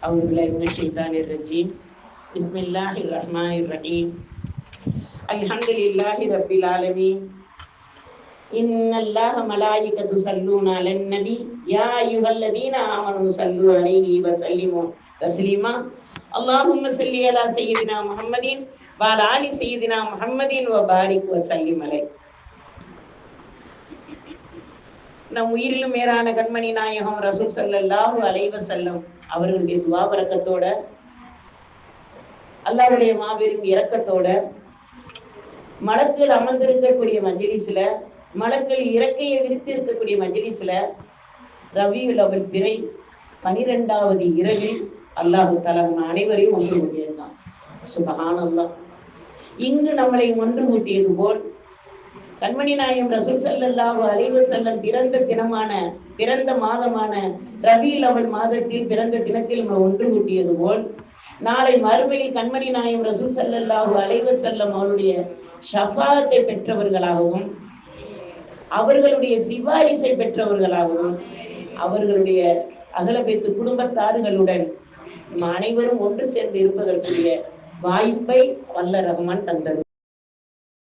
أعوذ بالله من الشيطان الرجيم بسم الله الرحمن الرحيم الحمد لله رب العالمين إن الله ملائكته يصلون على النبي يا أيها الذين آمنوا صلوا عليه وسلموا تسليما اللهم صل على سيدنا محمد وعلى آل سيدنا محمد وبارك وسلم عليه. நம் உயிரிலும் மேலான கண்மணி நாயகம் ரசூல் ஸல்லல்லாஹு அலைஹி வஸல்லம் அவர்களுடைய துவா பரக்கத்தோட, அல்லாஹ்வுடைய மாபெரும் இரக்கத்தோட, மலக்குகள் அமர்ந்திருக்கக்கூடிய மஜ்லிஸ்ல, மலக்குகள் இறக்கையை விரித்து இருக்கக்கூடிய மஜ்லிஸ்ல ரபியுல் அவ்வல் பிறை 12வது இரவில் அல்லாஹு தஆலா அனைவரையும் ஒன்று கூட்டியிருக்கான். சுப்ஹானல்லாஹ். இங்கு நம்மளை ஒன்று கூட்டியது போல் கண்மணி நாயகம் ரசூல் ஸல்லல்லாஹு அலைஹி வஸல்லம் பிறந்த மாதமான ரபியுல் அவ்வல் மாதத்தில் பிறந்த தினத்தில் நம்ம ஒன்று கூட்டியது போல், நாளை மறுமையில் கண்மணி நாயகம் ரசூல் ஸல்லல்லாஹு அலைஹி வஸல்லம் அவருடைய ஷஃபாஅத்தை பெற்றவர்களாகவும், அவர்களுடைய சிபாரிசை பெற்றவர்களாகவும், அவர்களுடைய அகலபைத்து குடும்பத்தார்களுடன் அனைவரும் ஒன்று சேர்ந்து இருப்பதற்குரிய வாய்ப்பை வல்ல ரஹ்மான் தந்தது.